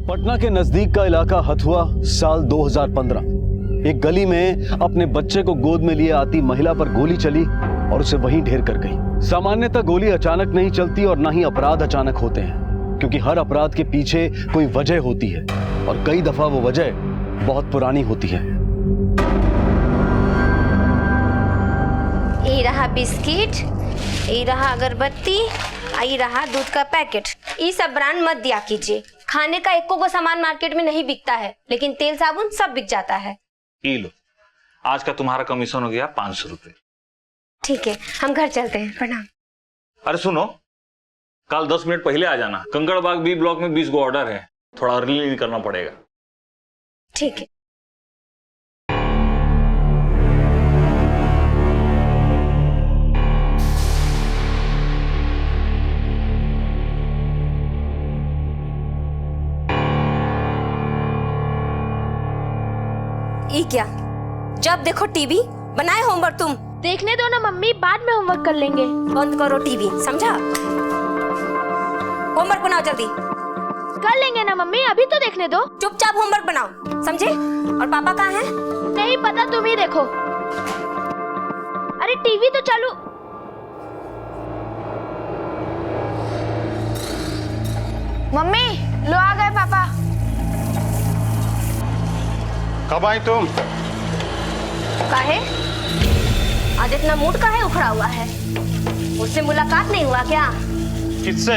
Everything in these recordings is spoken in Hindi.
पटना के नजदीक का इलाका हथुआ, साल 2015। एक गली में अपने बच्चे को गोद में लिए आती महिला पर गोली चली और उसे वहीं ढेर कर गई। सामान्यतः गोली अचानक नहीं चलती और ना ही अपराध अचानक होते हैं, क्योंकि हर अपराध के पीछे कोई वजह होती है और कई दफा वो वजह बहुत पुरानी होती है। ये रहा बिस्किट, ये रहा अगरबत्ती, ये रहा दूध का पैकेट। ये सब ब्रांड मत दिया कीजिए। खाने का एको को सामान मार्केट में नहीं बिकता है, लेकिन तेल साबुन सब बिक जाता है। ये लो, आज का तुम्हारा कमीशन हो गया 500 रुपए। ठीक है, हम घर चलते हैं। प्रणाम। अरे सुनो, कल 10 मिनट पहले आ जाना। कंकड़बाग बी ब्लॉक में 20 गो ऑर्डर है, थोड़ा अर्ली करना पड़ेगा। ठीक है। ये क्या, जब देखो टीवी। बनाए होमवर्क तुम? देखने दो ना मम्मी, बाद में होमवर्क कर लेंगे। बंद करो टीवी, समझा? होमवर्क बनाओ जल्दी। कर लेंगे ना मम्मी, अभी तो देखने दो। चुपचाप होमवर्क बनाओ, समझे? और पापा कहाँ हैं? नहीं पता, तुम ही देखो। अरे टीवी तो चालू। मम्मी लो, आ गए पापा। कब आई तुम? काहे? आज इतना मूड काहे उखड़ा हुआ है? उससे मुलाकात नहीं हुआ क्या? किससे?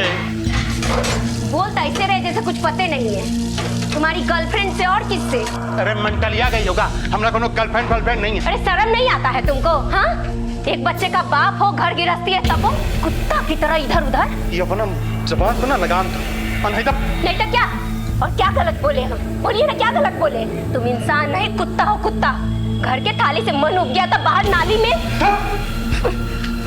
बोलता ऐसे रहे जैसे कुछ पते नहीं है। तुम्हारी गर्लफ्रेंड से और किससे? अरे मेंटलिया गई होगा, हमरा कोनो गर्लफ्रेंड नहीं है। अरे शर्म नहीं आता है तुमको? हाँ, एक बच्चे का बाप हो, घर गृहस्थी है, तब वो कुत्ता की तरह इधर उधर। ये अपना जबान बना लगाम था, नहीं तो क्या? और क्या गलत बोले हम? बोलिए ना, क्या गलत बोले? तुम इंसान नहीं, कुत्ता हो कुत्ता। घर के थाली से मन उग गया था बाहर नाली में।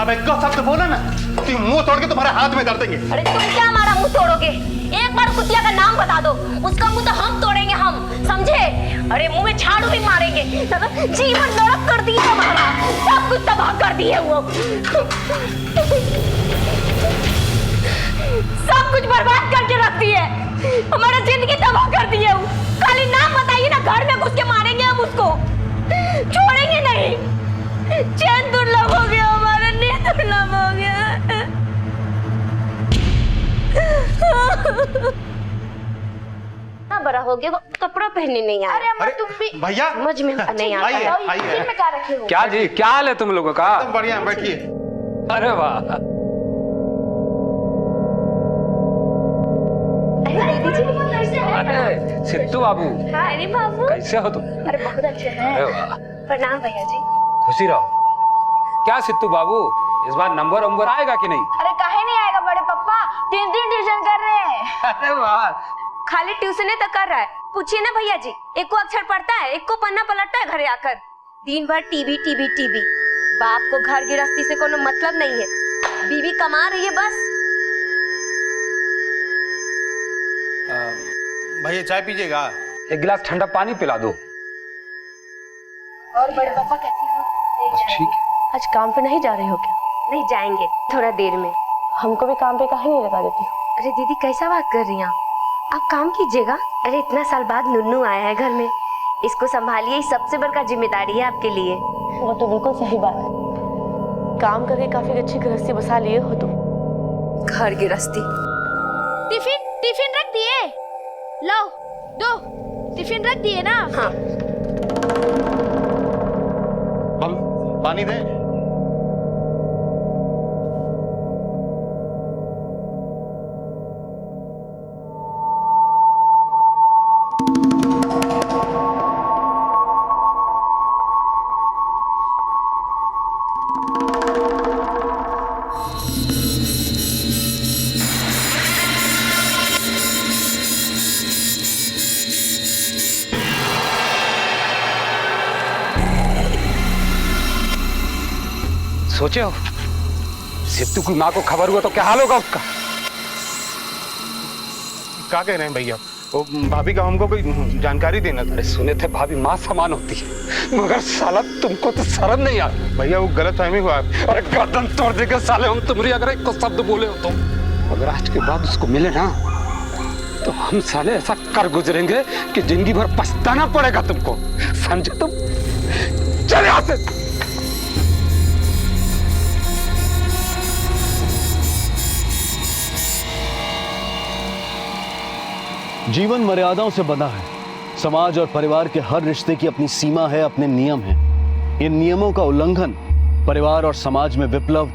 अब एक शब्द बोला ना, तुम मुंह तोड़ के तुम्हारे हाथ में कर देंगे। अरे तुम क्या हमारा मुंह तोड़ोगे? एक बार कुतिया का नाम बता दो, उसका मुंह तो हम तोड़ेंगे, हम, समझे? अरे मुंह में झाड़ू भी मारेंगे। जीवन नरक कर दिए हमारा, सब कुछ तबाह कर दिए वो। सब कुछ बर्बाद करके रख दिए, हमारा जिंदगी तबाह कर दी है। खाली नाम बताइए ना, घर में घुस के मारेंगे हम उसको, छोड़ेंगे नहीं। चैन दुर्लभ हो गया हमारा, नींद दुर्लभ हो गया। ना बड़ा हो गया, वो कपड़ा पहनने नहीं आया। अरे अम्मा तुम भी भैया समझ में नहीं आता। में क्या रखे हो? क्या जी, क्या हाल है तुम लोगों का? एकदम बढ़िया, बैठिए। अरे वाह, अरे सिद्धू बाबू, अरे बाबू, कैसे हो तुम? अरे बहुत अच्छे हैं। अरे वाह, प्रणाम भैया जी। खुशी रहो। क्या सिद्धू बाबू, इस बार नंबर आएगा कि नहीं? अरे काहे नहीं आएगा बड़े पापा, 3 ट्यूशन कर रहे हैं। अरे वाह, खाली ट्यूशन तक कर रहा है? पूछिए ना भैया जी, एक को अक्षर पढ़ता है, एक को पन्ना पलटता है घरे आकर। दिन भर टीवी टीवी टीवी। बाप को घर गृहस्थी से कोनो मतलब नहीं है, बीवी कमा रही है बस। भैया चाय पीजिएगा? एक गिलास ठंडा पानी पिला दो। और बड़े पापा कैसे हो? ठीक है। आज काम पे नहीं जा रहे हो क्या? नहीं जाएंगे, थोड़ा देर में। हमको भी काम पे काहे नहीं लगा देती हो? अरे दीदी कैसा बात कर रही हैं आप काम कीजिएगा। अरे इतना साल बाद नुन्नू आया है घर में, इसको संभालिए, ये सबसे बड़का जिम्मेदारी है आपके लिए। वो तो बिल्कुल सही बात है, काम करके काफी अच्छी गृहस्थी बसा लिए हो तुम। घर गृहस्थी। टिफिन रख दिए? लो दो, टिफिन रख दिए ना? हाँ। हम पानी दें? सोचे हो सिद्धू की माँ को खबर हुआ तो क्या हाल होगा उसका? क्या कह रहे हैं भैया? वो भाभी का हमको कोई जानकारी देना था। अरे सुने थे भाभी माँ समान होती है, मगर साला तुमको तो शर्म नहीं आती। भैया वो गलत फहमी हुआ। अरे गर्दन तोड़ देगा साले हम तुम्हारी, अगर एक को शब्द बोले हो तुम। अगर आज के बाद उसको मिले ना तो हम साले ऐसा कर गुजरेंगे कि जिंदगी भर पछताना पड़ेगा तुमको, समझे तुम? चल यहाँ से। जीवन मर्यादाओं से बंधा है। समाज और परिवार के हर रिश्ते की अपनी सीमा है, अपने नियम हैं। इन नियमों का उल्लंघन परिवार और समाज में विप्लव,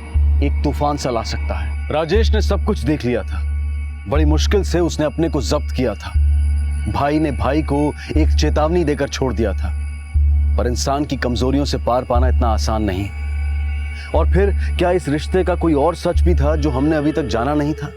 एक तूफान सा ला सकता है। राजेश ने सब कुछ देख लिया था। बड़ी मुश्किल से उसने अपने को जब्त किया था। भाई ने भाई को एक चेतावनी देकर छोड़ दिया था। पर इंसान की कमजोरियों से पार पाना इतना आसान नहीं। और फिर क्या इस रिश्ते का कोई और सच भी था जो हमने अभी तक जाना नहीं था?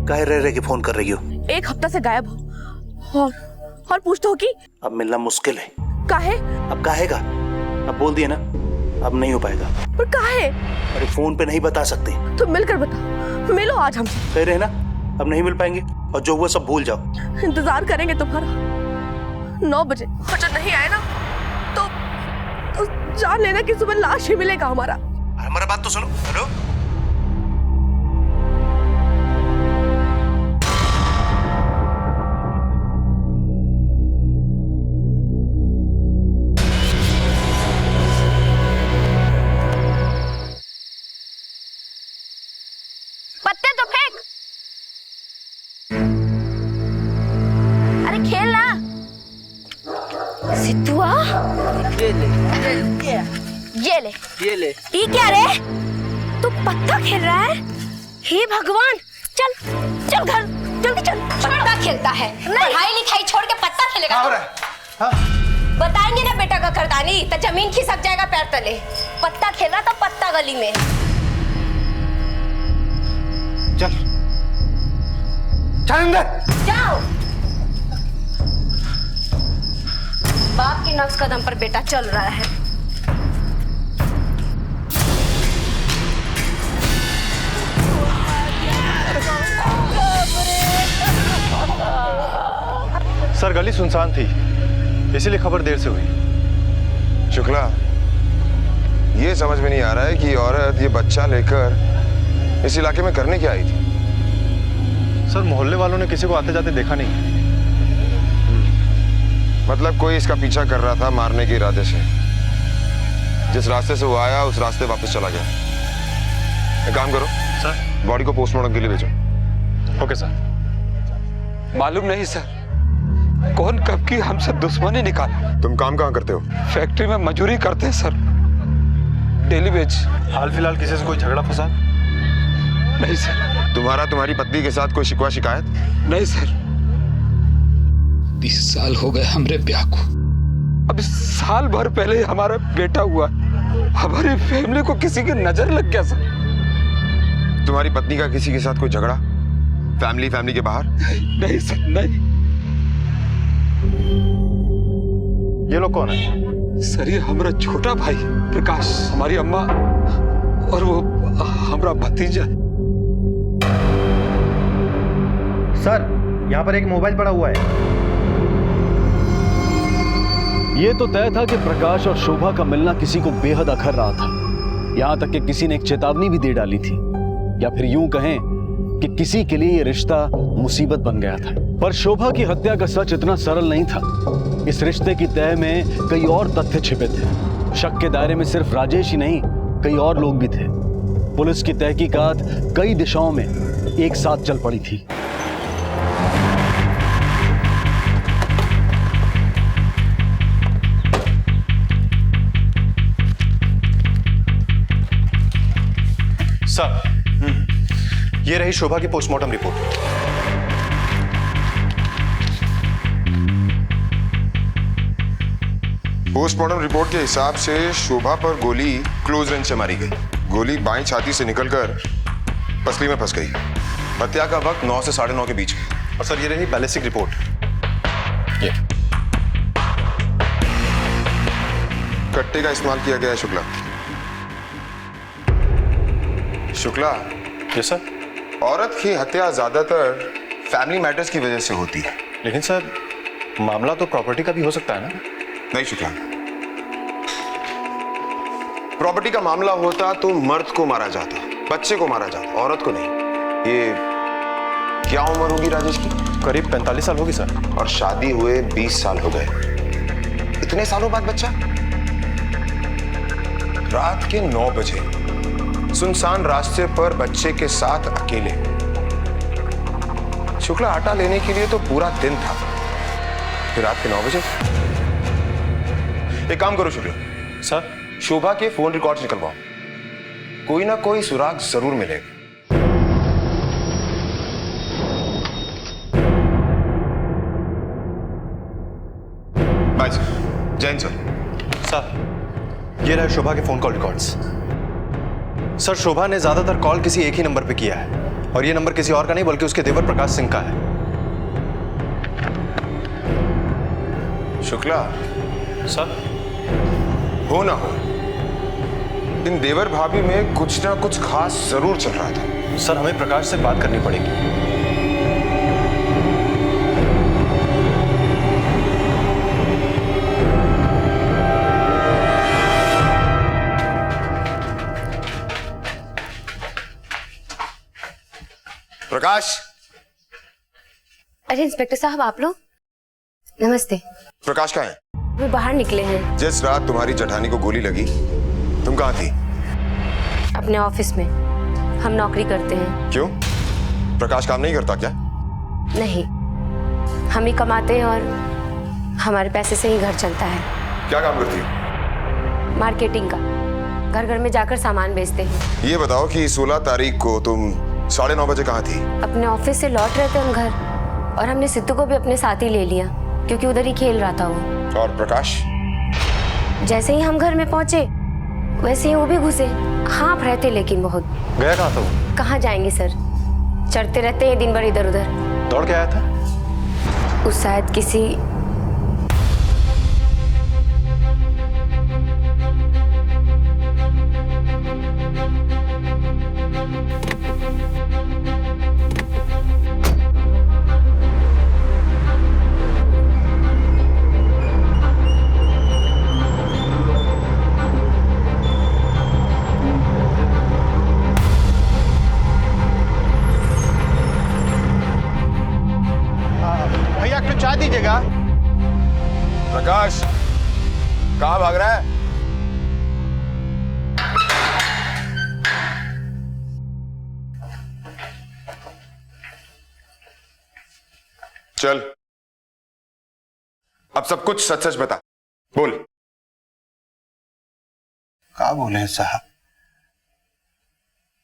काहे रह रहे के फोन कर रही हो? 1 हफ्ता से गायब हो और पूछते हो कि अब मिलना मुश्किल है। काहे? अब काहेगा? अब बोल दिया ना, अब नहीं हो पाएगा। पर काहे? अरे फोन पे नहीं बता सकते। तो मिलकर बताओ, मिलो आज हमसे। कह रहे ना अब नहीं मिल पाएंगे, और जो हुआ सब भूल जाओ। इंतजार करेंगे तुम्हारा 9 बजे, और जब नहीं आए ना तो जान लेना कि सुबह लाश ही मिलेगा हमारा। हमारा बात तो सुनो। हेलो, पत्ते तो फेंक। अरे खेल ना। सिद्धुआ, ये ले। ये क्या रे? तू पत्ता खेल रहा है? हे भगवान, चल चल घर जल्दी चल। पत्ता खेलता है, पढ़ाई लिखाई छोड़ के पत्ता खेलेगा? बताएंगे ना बेटा का करदानी, तो जमीन खिसक जाएगा पैर तले। पत्ता खेला तो पत्ता गली में। चल अंदर जाओ। बाप के नक्श कदम पर बेटा चल रहा है। सर, गली सुनसान थी, इसीलिए खबर देर से हुई। शुक्ला, ये समझ में नहीं आ रहा है कि औरत ये बच्चा लेकर इस इलाके में करने क्या आई थी? सर, मोहल्ले वालों ने किसी को आते जाते देखा नहीं। मतलब कोई इसका पीछा कर रहा था मारने के इरादे से। जिस रास्ते से वो आया उस रास्ते वापस चला गया। एक काम करो सर, बॉडी को पोस्टमार्टम के लिए भेजो। Okay sir. मालूम नहीं सर, कौन कब की हमसे दुश्मनी निकाला। तुम काम कहाँ करते हो? फैक्ट्री में मजदूरी करते हैं सर, डेली वेज। हाल फिलहाल किसी से कोई झगड़ा फसाद? नहीं सर। तुम्हारा तुम्हारी पत्नी के साथ कोई शिकवा शिकायत? नहीं सर। 20 साल हो गए हमरे ब्याह को। अब साल भर पहले हमारा बेटा हुआ, हमारी फैमिली को किसी की नजर लग गया सर। तुम्हारी पत्नी का किसी के साथ कोई झगड़ा फैमिली के बाहर? नहीं सर, नहीं। ये लोग कौन है? सर, ये हमारा छोटा भाई प्रकाश, हमारी अम्मा और वो हमारा भतीजा। सर, यहाँ पर एक मोबाइल पड़ा हुआ है। यह तो तय था कि प्रकाश और शोभा का मिलना किसी को बेहद अखर रहा था। यहां तक कि किसी ने एक चेतावनी भी दे डाली थी, या फिर यूं कहें कि किसी के लिए यह रिश्ता मुसीबत बन गया था। पर शोभा की हत्या का सच इतना सरल नहीं था। इस रिश्ते की तह में कई और तथ्य छिपे थे। शक के दायरे में सिर्फ राजेश ही नहीं, कई और लोग भी थे। पुलिस की तहकीकात कई दिशाओं में एक साथ चल पड़ी थी। सर, ये रही शोभा की पोस्टमार्टम रिपोर्ट। पोस्टमार्टम रिपोर्ट के हिसाब से शोभा पर गोली क्लोज रेंज से मारी गई। गोली बाईं छाती से निकलकर पसली में फंस गई। हत्या का वक्त 9 से 9:30 के बीच में। और सर, ये रही बैलिस्टिक रिपोर्ट। ये कट्टे का इस्तेमाल किया गया है शुक्ला। Yes sir. औरत की हत्या ज्यादातर फैमिली मैटर्स की वजह से होती है। लेकिन सर मामला तो प्रॉपर्टी का भी हो सकता है ना? नहीं शुक्ला, प्रॉपर्टी का मामला होता तो मर्द को मारा जाता, बच्चे को मारा जाता, औरत को नहीं। ये क्या उम्र होगी राजेश की? करीब 45 साल होगी सर। और शादी हुए 20 साल हो गए, इतने सालों बाद बच्चा? रात के 9 बजे सुनसान रास्ते पर बच्चे के साथ अकेले। शुक्ला आटा लेने के लिए तो पूरा दिन था, फिर रात के 9 बजे। एक काम करो शुक्ला सर, शोभा के फोन रिकॉर्ड्स निकलवाओ, कोई ना कोई सुराग जरूर मिलेगा। Bye sir. Jain sir. Sir ये रहे शोभा के phone call records. Sir Shobha ने ज्यादातर कॉल किसी एक ही नंबर पे किया है, और ये नंबर किसी और का नहीं बल्कि उसके देवर प्रकाश सिंह का है। शुक्ला सर, हो ना हो, इन देवर भाभी में कुछ ना कुछ खास जरूर चल रहा था। सर हमें प्रकाश से बात करनी पड़ेगी। प्रकाश। अरे इंस्पेक्टर साहब, आप लोग? नमस्ते। प्रकाश कहाँ है? वो बाहर निकले हैं। जिस रात तुम्हारी जठानी को गोली लगी तुम कहाँ थी? अपने ऑफिस में, हम नौकरी करते हैं। क्यों, प्रकाश काम नहीं करता क्या? नहीं, हम ही कमाते हैं और हमारे पैसे से ही घर चलता है। क्या काम करती हो? मार्केटिंग का, घर घर में जाकर सामान बेचते हैं। ये बताओ कि 16 तारीख को तुम 9:30 बजे कहाँ थी? अपने ऑफिस से लौट रहे थे हम घर, और हमने सिद्धू को भी अपने साथ ही ले लिया क्योंकि उधर ही खेल रहा था वो। और प्रकाश? जैसे ही हम घर में पहुंचे वैसे ही वो भी घुसे। हाँफ रहे थे लेकिन बहुत। गया कहाँ था वो? कहाँ जाएंगे सर, चढ़ते रहते हैं दिन भर इधर उधर। दौड़ के आया था? उस शायद किसी चाय दीजिएगा। प्रकाश कहाँ भाग रहा है? चल अब सब कुछ सच सच बता, बोल। क्या बोले साहब,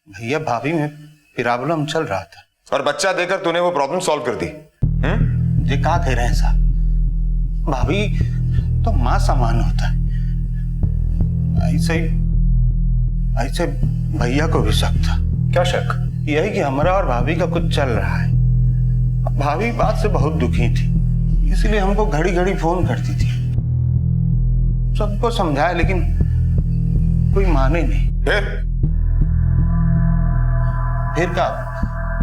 भैया भाभी में प्रॉब्लम चल रहा था और बच्चा देकर तूने वो प्रॉब्लम सॉल्व कर दी। ये क्या कह रहे हैं साहब, भाभी तो मां समान होता है, ऐसे भैया को भी शक था। क्या शक? यही कि हमारा और भाभी का कुछ चल रहा है। भाभी बात से बहुत दुखी थी, इसलिए हमको घड़ी घड़ी फोन करती थी। सबको समझाया लेकिन कोई माने नहीं। फिर क्या,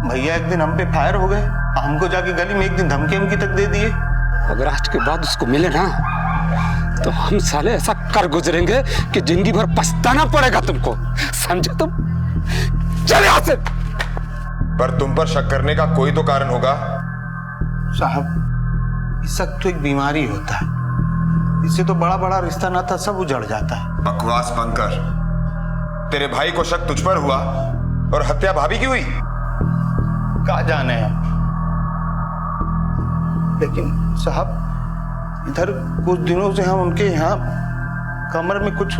भैया एक दिन हम पे फायर हो गए, हमको जाके गली में एक दिन धमकी तक दे दिए। अगर आज के बाद उसको मिले ना तो हम साले ऐसा कर गुजरेंगे कि जिंदगी भर पछताना पड़ेगा तुमको, समझे तुम? चल यहाँ से। पर तुम पर शक करने का कोई तो कारण होगा। साहब शक तो एक बीमारी होता है, इससे तो बड़ा बड़ा रिश्ता नाता सब उजड़ जाता है। बकवास बंद कर। तेरे भाई को शक तुझ पर हुआ और हत्या भाभी की हुई। क्या जाने हम, लेकिन साहब इधर कुछ दिनों से हम उनके यहाँ कमर में कुछ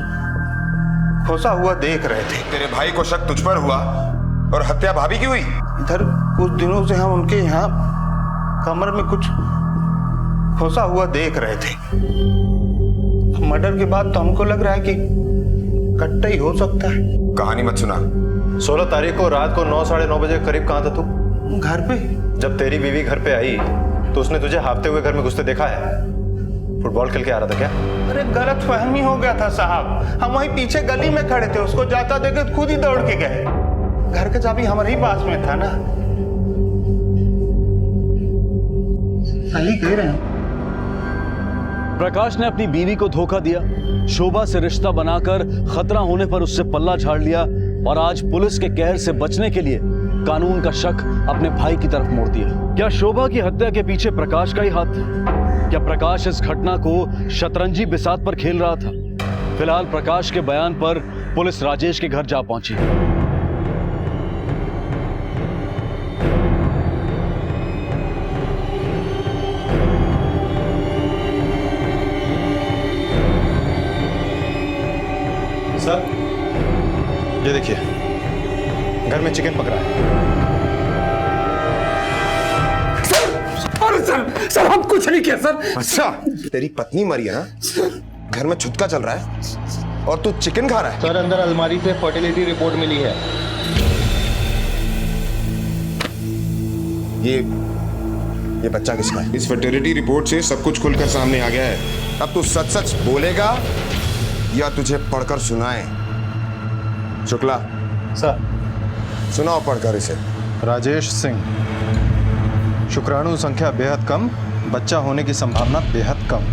खोसा हुआ देख रहे थे। तेरे भाई को शक तुझ पर हुआ और हत्या भाभी की हुई। इधर कुछ दिनों से हम उनके यहाँ कमर में कुछ खोसा हुआ देख रहे थे। मर्डर के बाद तो हमको लग रहा है कि कट्टा ही हो सकता है। कहानी मत सुना। 16 तारीख को रात को 9 साढ़े 9 बजे करीब कहाँ था तू? घर पे। जब तेरी बीवी घर पे आई तो उसने तुझे हाफते हुए घर में घुसते देखा है? फुटबॉल खेल के आ रहा था क्या? अरे गलत फहमी हो गया था साहब, हम वहीं पीछे गली में खड़े थे, उसको जाता देखे खुद ही दौड़ के गए। घर का चाबी हमारे ही पास में था ना। सही कह रहे हैं। प्रकाश ने अपनी बीवी को धोखा दिया, शोभा से रिश्ता बनाकर खतरा होने पर उससे पल्ला झाड़ लिया और आज पुलिस के कहर से बचने के लिए कानून का शक अपने भाई की तरफ मोड़ दिया। क्या शोभा की हत्या के पीछे प्रकाश का ही हाथ था? क्या प्रकाश इस घटना को शतरंजी बिसात पर खेल रहा था? फिलहाल प्रकाश के बयान पर पुलिस राजेश के घर जा पहुंची। सर, ये देखिए, घर में चिकन पक रहा है। सर हम कुछ नहीं किया सर। अच्छा, तेरी पत्नी मरी है ना? घर में छुटका चल रहा है और तू चिकन खा रहा है? सर, अंदर अलमारी से फर्टिलिटी रिपोर्ट मिली है। ये बच्चा किसका है? इस फर्टिलिटी रिपोर्ट से सब कुछ खुलकर सामने आ गया है। अब तू सच सच बोलेगा या तुझे पढ़कर सुनाए? शुक्ला सर, सुनाओ पढ़कर इसे। राजेश सिंह, शुक्राणु संख्या बेहद कम, बच्चा होने की संभावना बेहद कम।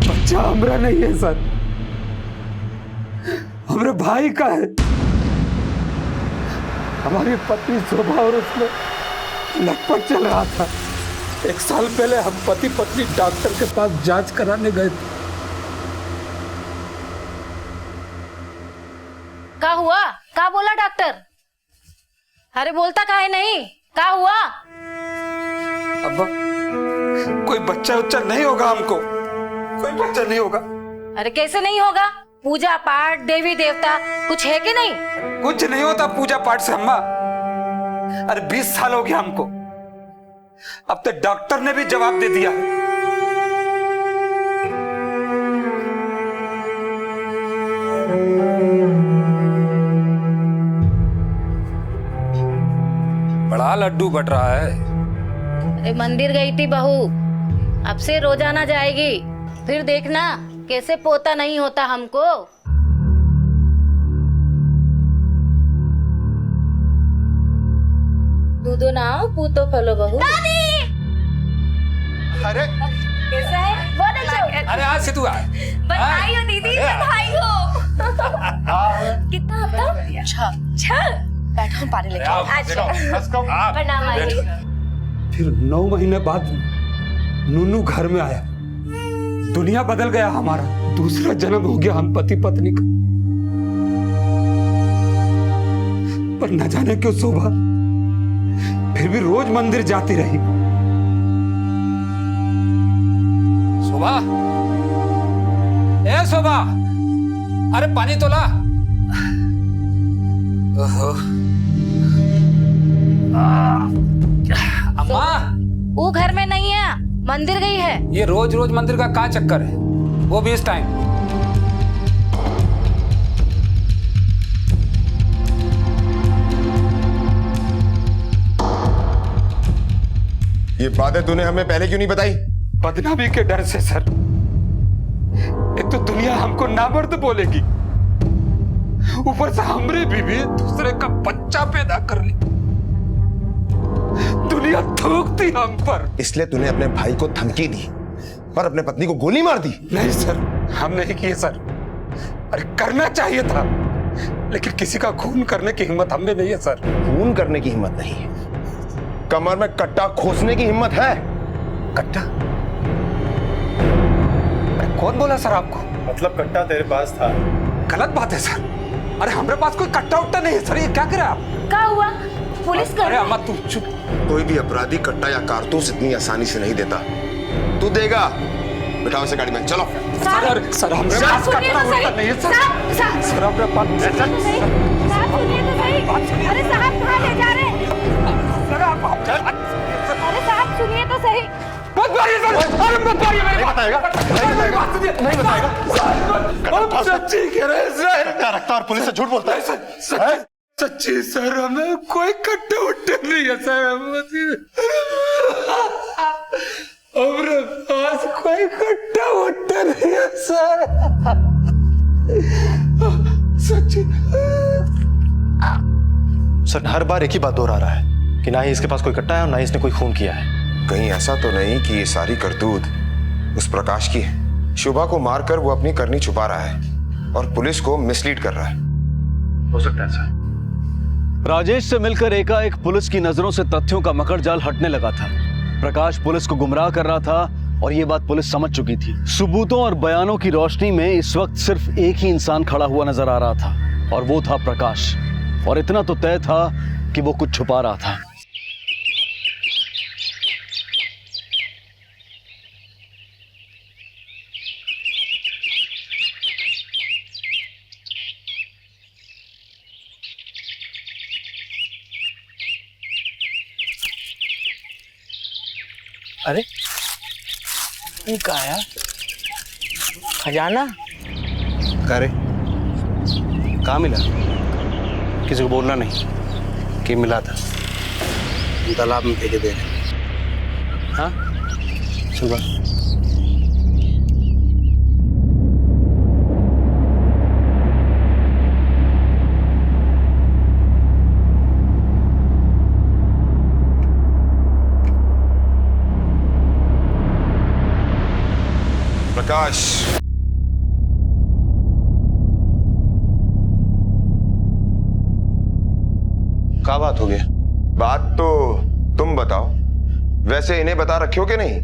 बच्चा हमरा नहीं है सर, हमारे भाई का है। हमारी पत्नी शोभा और उसमें लटपट चल रहा था। 1 साल पहले हम पति पत्नी डॉक्टर के पास जांच कराने गए थे। का हुआ? का बोला डॉक्टर? अरे बोलता काहे नहीं? का हुआ? अब्बा, कोई बच्चा उच्चा नहीं होगा, हमको कोई बच्चा नहीं होगा। अरे कैसे नहीं होगा? पूजा पाठ देवी देवता कुछ है कि नहीं? कुछ नहीं होता पूजा पाठ से अम्मा। अरे 20 साल हो गया हमको, अब तो डॉक्टर ने भी जवाब दे दिया है। बड़ा लड्डू बट रहा है। अरे मंदिर गई थी बहू, अब से रोजाना जाएगी, फिर देखना कैसे पोता नहीं होता हमको। दूधो ना पूतो फलो बहू। दादी! अरे कैसा है? बहुत अच्छा। अरे आज से तू आए। बधाई हो दीदी, बधाई हो। कितना हफ्ता? 6। बैठो हम पानी लेके आए। प्रणाम आइए। फिर 9 महीने बाद नूनू घर में आया, दुनिया बदल गया हमारा। दूसरा जन्म हो गया हम पति पत्नी का। पर न जाने क्यों शोभा फिर भी रोज मंदिर जाती रही। शोभा, ए शोभा, अरे पानी तो ला। ओहो, अम्मा, वो घर में नहीं है, मंदिर गई है। ये रोज रोज मंदिर का क्या चक्कर है, वो भी इस टाइम? ये बातें तूने हमें पहले क्यों नहीं बताई? बदनामी के डर से सर। एक तो दुनिया हमको नामर्द बोलेगी, ऊपर से हमरे बीवी दूसरे का बच्चा पैदा कर ली। दुनिया थूकती हम पर। इसलिए तूने अपने भाई को धमकी दी और अपने पत्नी को गोली मार दी? नहीं सर, हम नहीं किए सर। अरे करना चाहिए था, लेकिन किसी का खून करने की हिम्मत हमें नहीं है सर। खून करने की हिम्मत नहीं है, कमर में कट्टा खोसने की हिम्मत है। कट्टा? अरे कौन बोला सर आपको? मतलब कट्टा तेरे पास था? गलत बात है सर। अरे हमारे पास कोई कट्टा उट्टा नहीं है सर। ये क्या करे आप? क्या हुआ? पुलिस कर? अरे अम्मा तू चुप। कोई भी अपराधी कट्टा या कारतूस इतनी आसानी से नहीं देता। तू देगा? बिठाओ से गाड़ी में, चलो। सर हमारे पास कट्टा उट्टा नहीं है सर। सर हमारे पास सुनिए तो सही। अरे साहब कहाँ ले जा रहे हैं? अरे साहब सुनिए तो सही। मत मारिए सर। अरे मत मारिए। नहीं बताएगा, नहीं बताएगा। हम सच्ची कह रहे हैं सर। क्या रखता और पुलिस से झूठ बोलता है? सच्ची सर, हमें कोई कट्टा उट्टा नहीं है सर। हमारे पास कोई कट्टा उट्टा नहीं है सर। सर हर बार एक ही बात दोहरा रहा है कि ना ही इसके पास कोई कट्टा है और ना ही इसने कोई खून किया है। कहीं ऐसा तो नहीं कि ये सारी करतूत उस प्रकाश की है? शुभा को मारकर वो अपनी करनी छुपा रहा है और पुलिस को मिसलीड कर रहा है। हो सकता है सर। राजेश से मिलकर एकाएक पुलिस की नजरों से तथ्यों का मकड़जाल हटने लगा था। प्रकाश पुलिस को गुमराह कर रहा था और ये बात पुलिस समझ चुकी थी। सबूतों और बयानों की रोशनी में इस वक्त सिर्फ एक ही इंसान खड़ा हुआ नजर आ रहा था और वो था प्रकाश। और इतना तो तय था कि वो कुछ छुपा रहा था। अरे ये क्या है? खजाना? करे कहाँ मिला? किसी को बोलना नहीं कि मिला था। तालाब में फेंके दे रहे। हाँ सुबह प्रकाश, क्या बात हो गया? बात तो तुम बताओ। वैसे इन्हें बता रखे हो कि नहीं?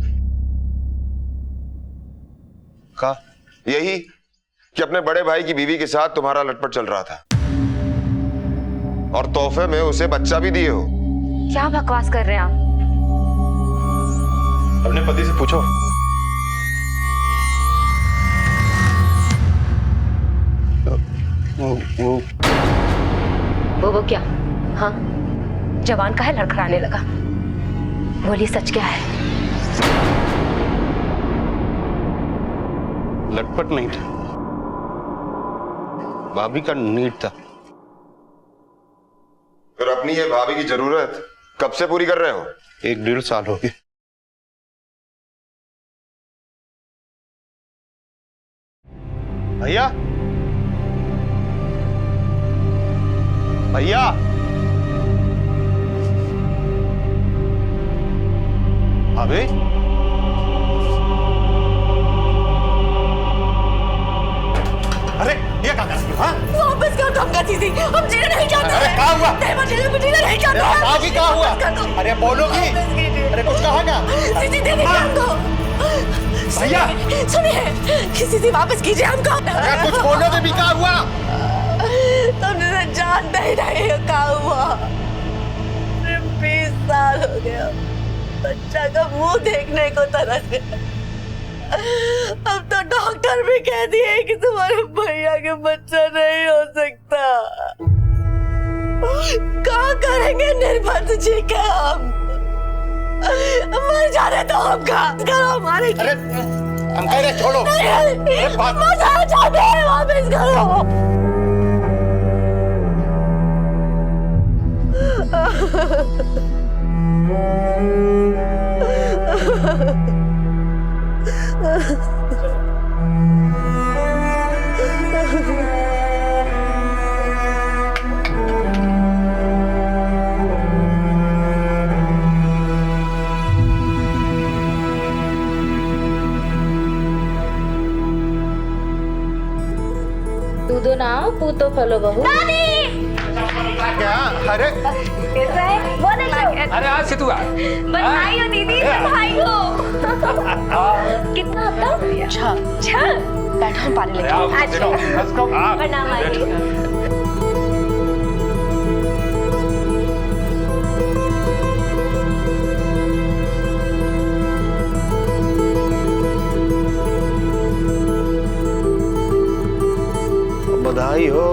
का यही कि अपने बड़े भाई की बीवी के साथ तुम्हारा लटपट चल रहा था और तोहफे में उसे बच्चा भी दिए हो। क्या बकवास कर रहे हैं आप? अपने पति से पूछो। वो क्या? हाँ, जवान का है लड़खड़ाने लगा। बोलिए सच क्या है? लटपट नहीं था, भाभी का नीड था। फिर अपनी ये भाभी की जरूरत कब से पूरी कर रहे हो? 1-1.5 साल हो गए। भैया भैया भाभी, अरे ये क्या कर रही हो? हाँ? वापस कर दो हमका चीज़ी, हम जीना नहीं चाहते। अरे क्या हुआ? जीना नहीं चाहते। भाभी क्या हुआ? अरे बोलोगी? अरे कुछ कहा क्या? चीज़ी दे दीजिए हमको। भैया सुनिए, किसी से वापस कीजिए हमको। अरे कुछ बोलो तो भी क्या हुआ? तुमने जानते ही नहीं क्या हुआ। 20 साल हो गया बच्चा का मुंह देखने को तरस गया। अब तो डॉक्टर भी कह दिए कि तुम्हारे भैया के बच्चा नहीं हो सकता। क्या करेंगे निर्बंध जी का हम? मर जाने दो हमका। करो हमारे। अरे हम कह रहे छोड़ो। मर जाना चाहते हैं, वापस करो। दूधो नाव पूतो फलो बहू। क्या? अरे वो देखो। अरे आज से तू आ। बधाई हो दीदी, बधाई हो। कितना हफ्ता? 6। बैठो हम पानी लेके। अच्छा। प्रणाम आइए। बधाई हो।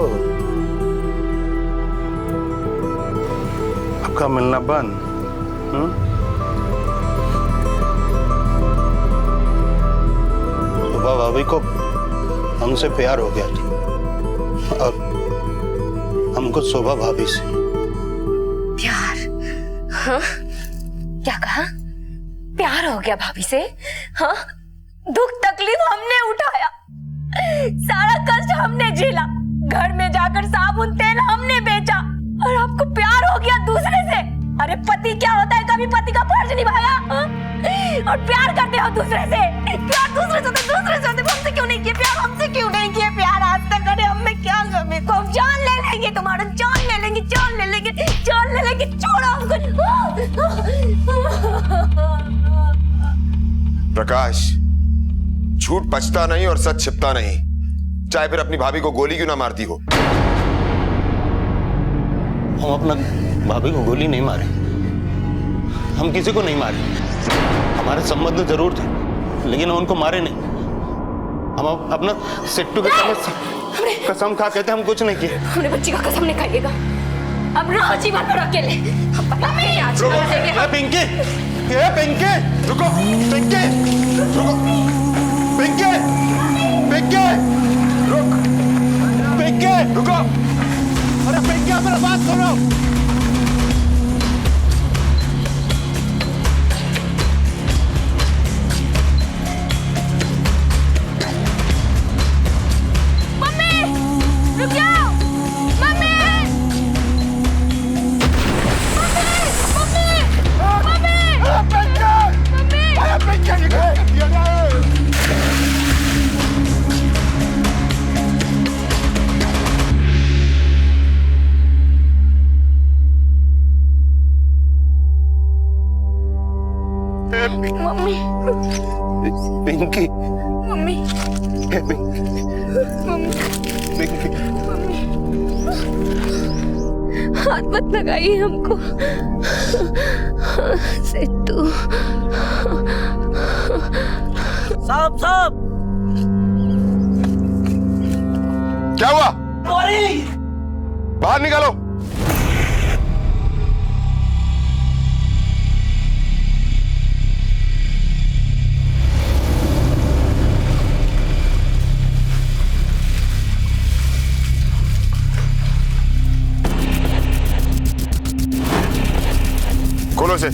आपका मिलना बंद। सुबह भाभी को हमसे प्यार हो गया था और हमको शोभा भाभी से। प्यार? हाँ? क्या कहा? प्यार हो गया भाभी से? हाँ? दुख तकलीफ हमने उठाया, सारा कष्ट हमने झेला, घर में जाकर साबुन तेल हमने बेचा और आपको प्यार हो गया दूसरे से। अरे पति क्या होता है, कभी पति का फर्ज निभाया? और प्यार करते हो दूसरे से, प्यार दूसरे से हमसे क्यों नहीं किए प्यार? हमसे क्यों नहीं किए प्यार आज तक? अरे हमने क्या कमी को? जान ले लेंगे तुम्हारा, जान ले लेंगे, छोड़ो हमको। प्रकाश, झूठ पचता नहीं और सच छिपता नहीं, चाहे फिर अपनी भाभी को गोली क्यों ना मारती हो। हम अपना भाभी को गोली नहीं मारे, हम किसी को नहीं मारे। हमारे संबंध जरूर थे, लेकिन हम उनको मारे नहीं। हम अपना सिट्टू के कसम खा कहते हम कुछ नहीं किए। हमने बच्ची का कसम नहीं खाइएगा, अब रहो जीवन भर अकेले। पिंकी, रुको, पिंकी, रुको, पिंकी, रुको। अरे पिंकी, मेरा बात सुनो। मम्मी, रुक जाओ, मम्मी, पिंकी, मम्मी, हाथ मत लगाइए हमको सिट्टू। साहब क्या हुआ? बाहर निकालो। खोलो से।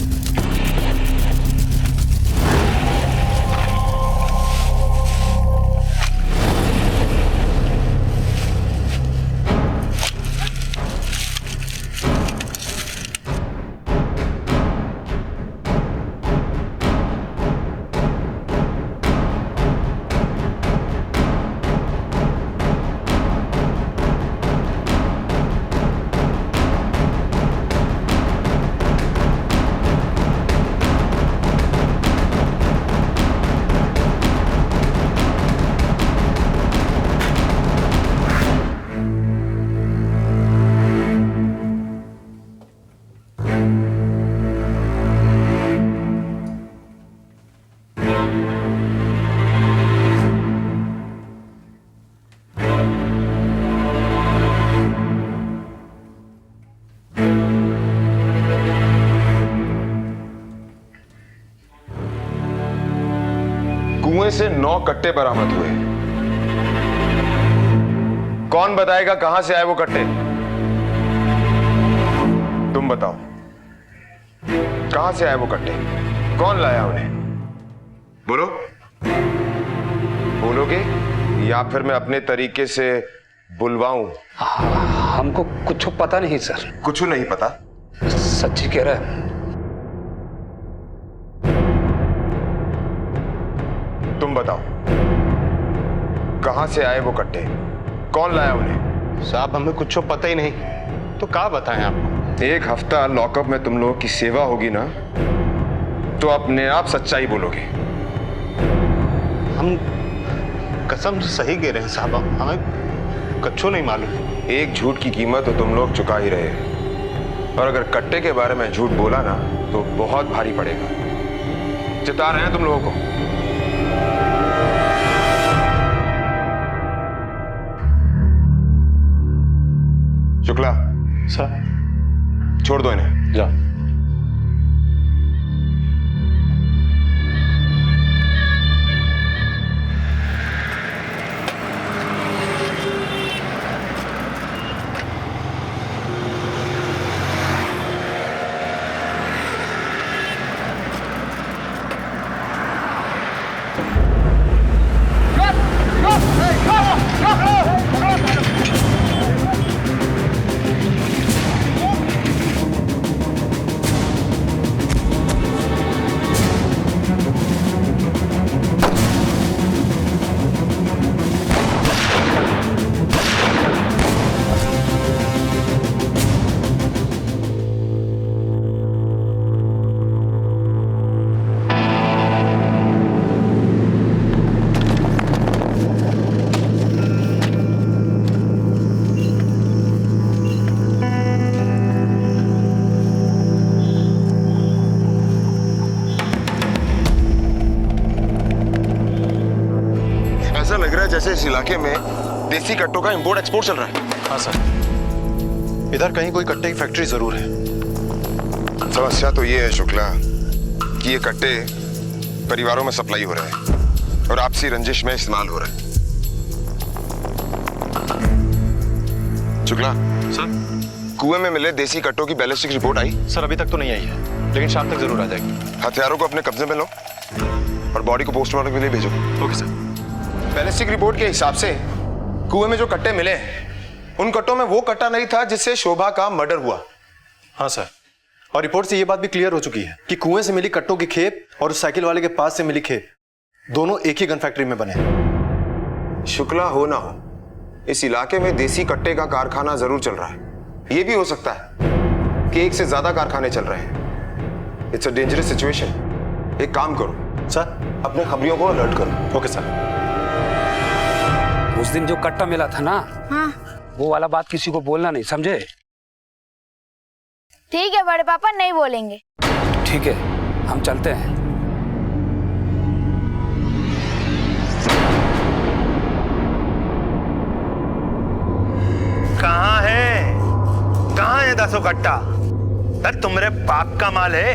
कुएं से 9 कट्टे बरामद हुए। कौन बताएगा कहां से आए वो कट्टे? तुम बताओ, कहां से आए वो कट्टे? कौन लाया उन्हें? बोलो, बोलोगे या फिर मैं अपने तरीके से बुलवाऊं? हमको कुछ पता नहीं सर। कुछ नहीं पता? सच्ची कह रहा है। तुम बताओ, कहां से आए वो कट्टे? कौन लाया उन्हें? साहब, हमें कुछ पता ही नहीं, तो क्या बताएं आपको? 1 हफ्ता लॉकअप में तुम लोगों की सेवा होगी ना, तो अपने आप सच्चाई बोलोगे। हम कसम से सही कह रहे हैं साहब, हमें कच्छो नहीं मालूम। एक झूठ की कीमत तो तुम लोग चुका ही रहे हैं, और अगर कट्टे के बारे में झूठ बोला ना तो बहुत भारी पड़ेगा। चिता रहे हैं तुम लोगों को? शुक्ला सर, छोड़ दो इन्हें। जा। जैसे इस इलाके में देसी कट्टों का इंपोर्ट एक्सपोर्ट चल रहा है। हाँ सर, इधर कहीं कोई कट्टे की फैक्ट्री जरूर है। समस्या तो ये है शुक्ला कि ये कट्टे परिवारों में सप्लाई हो रहे हैं और आपसी रंजिश में इस्तेमाल हो रहे हैं। शुक्ला सर, कुएं में मिले देसी कट्टों की बैलिस्टिक रिपोर्ट आई? सर अभी तक तो नहीं आई है, लेकिन शाम तक जरूर आ जाएगी। हथियारों को अपने कब्जे में लो और बॉडी को पोस्टमार्टम के लिए भेजो। Okay sir. बैलिस्टिक रिपोर्ट के हिसाब से कुएं में जो कट्टे मिले हैं उन कट्टों में वो कट्टा नहीं था जिससे शोभा का मर्डर हुआ। हाँ सर, और रिपोर्ट से ये बात भी क्लियर हो चुकी है कि कुएं से मिली कट्टों की खेप और उस साइकिल वाले के पास से मिली खेप दोनों एक ही गन फैक्ट्री में बने। शुक्ला हो ना हो, इस इलाके में देसी कट्टे का कारखाना जरूर चल रहा है। ये भी हो सकता है कि एक से ज्यादा कारखाने चल रहे हैं। It's a dangerous situation. एक काम करो सर, अपने खबरियों को अलर्ट करो। Okay sir. उस दिन जो कट्टा मिला था ना, हाँ वो वाला बात किसी को बोलना नहीं, समझे? ठीक है बड़े पापा, नहीं बोलेंगे। ठीक है, हम चलते हैं। कहाँ है 10 कट्टा? तुम्हारे बाप का माल है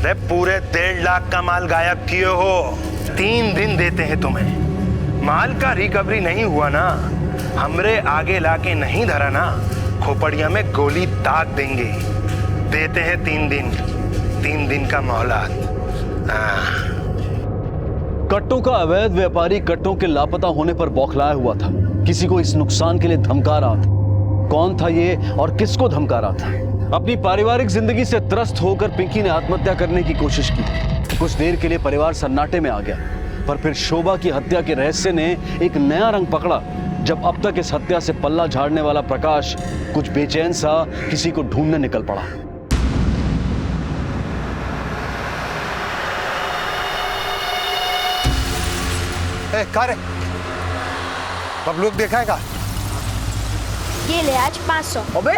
रे। पूरे 1.5 लाख का माल गायब किए हो। 3 दिन देते हैं तुम्हें। माल का रिकवरी नहीं हुआ ना, हमरे आगे लाके नहीं धरा ना, खोपड़िया में गोली दाग देंगे। देते हैं 3 दिन, 3 दिन का मोहलत। कट्टों का अवैध व्यापारी कट्टों के लापता होने पर बौखलाया हुआ था। किसी को इस नुकसान के लिए धमका रहा था। कौन था ये और किसको धमका रहा था? अपनी पारिवारिक जिंदगी से त्रस्त होकर पिंकी ने आत्महत्या करने की कोशिश की। कुछ देर के लिए परिवार सन्नाटे में आ गया, पर फिर शोभा की हत्या के रहस्य ने एक नया रंग पकड़ा जब अब तक इस हत्या से पल्ला झाड़ने वाला प्रकाश कुछ बेचैन सा किसी को ढूंढने निकल पड़ा। बबलू देखा है का? ये ले आज 500। अबे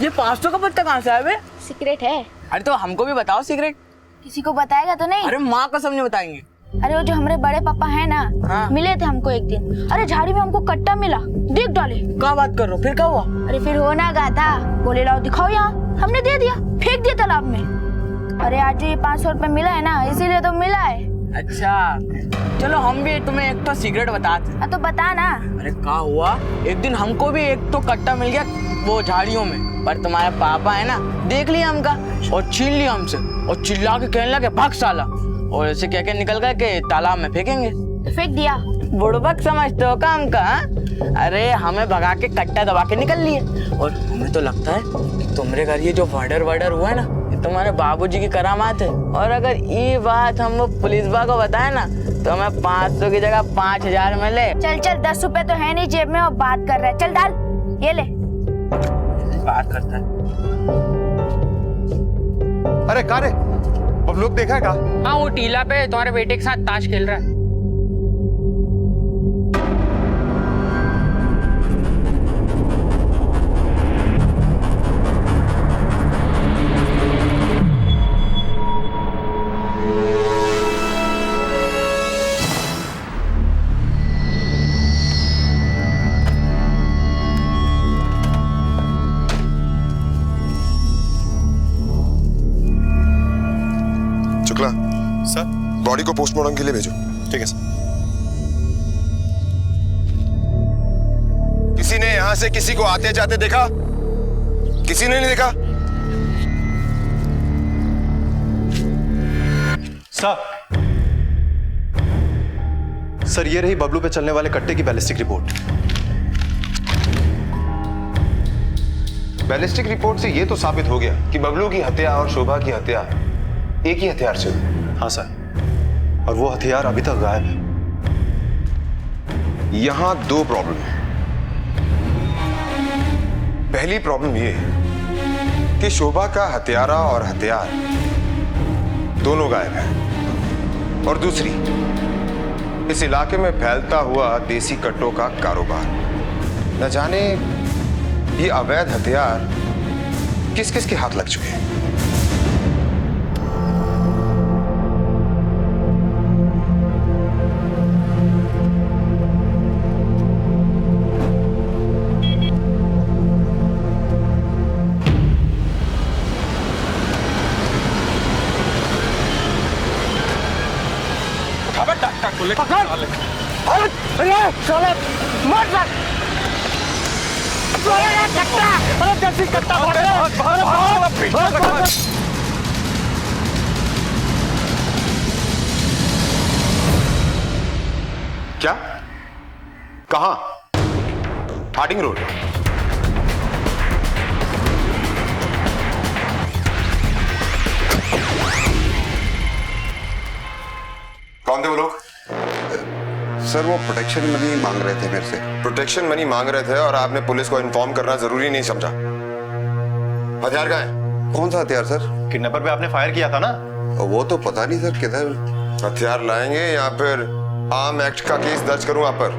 ये 500 का पत्ता कहाँ से आया बे? सीक्रेट है। अरे तो हमको भी बताओ सीक्रेट। किसी को बताएगा तो नहीं? अरे माँ कसम नहीं बताएंगे। अरे वो जो हमारे बड़े पापा है ना, हाँ। मिले थे हमको एक दिन। अरे झाड़ी में हमको कट्टा मिला, देख डाले। क्या बात कर रहे हो? फिर क्या हुआ? अरे फिर हो ना गा था, बोले लाओ दिखाओ यहाँ। हमने दे दिया, फेंक दिया तालाब में। अरे आज जो ये 500 रुपए मिला है ना, इसीलिए तो मिला है। अच्छा चलो हम भी तुम्हें एक तो सीक्रेट बताते। तो बता ना। अरे क्या हुआ, एक दिन हमको भी एक तो कट्टा मिल गया वो झाड़ियों में, पर तुम्हारे पापा है ना, देख लिया हमका और छीन लिया हमसे और चिल्ला के कहने लगे भाग साला, और ऐसे कह के निकल गए कि तालाब में फेंकेंगे। तो फेंक दिया। बुड़बक समझते हो का हमका? अरे हमें भगा के कट्टा दबा के निकल लिए। और हमें तो लगता है कि तुम्हारे घर ये जो मर्डर हुआ है ना, ये तुम्हारे बाबूजी की करामात है। और अगर ये बात हम पुलिस बा को बताए ना, तो हमें 500 की जगह 5000 मिले। चल चल, 10 रुपए तो है नहीं जेब में और बात कर रहा है। चल डाल, ये ले। बात करता है। अरे का रे, बबलू देखा है का? हाँ वो टीला पे तुम्हारे बेटे के साथ ताश खेल रहा है। शुक्ला सर। बॉडी को पोस्टमार्टम के लिए भेजो। ठीक है सर। किसी ने यहां से किसी को आते जाते देखा? किसी ने नहीं देखा? सर ये रही बबलू पे चलने वाले कट्टे की बैलिस्टिक रिपोर्ट। बैलिस्टिक रिपोर्ट से यह तो साबित हो गया कि बबलू की हत्या और शोभा की हत्या एक ही हथियार से हुई। हाँ सर, और वो हथियार अभी तक गायब है। यहां 2 प्रॉब्लम है। पहली प्रॉब्लम ये है कि शोभा का हत्यारा और हथियार दोनों गायब हैं, और दूसरी, इस इलाके में फैलता हुआ देसी कट्टों का कारोबार। न जाने ये अवैध हथियार किस किस के हाथ लग चुके हैं। क्या? कहां? Harding road. कौन थे वो लोग? सर वो प्रोटेक्शन मनी मांग रहे थे मेरे से। प्रोटेक्शन मनी मांग रहे थे और आपने पुलिस को इन्फॉर्म करना जरूरी नहीं समझा। हथियार कहाँ है? कौन सा हथियार सर? किडनैपर पे आपने फायर किया था ना? वो तो पता नहीं सर किधर। हथियार लाएंगे या फिर आर्म एक्ट का केस दर्ज करूं आप पर?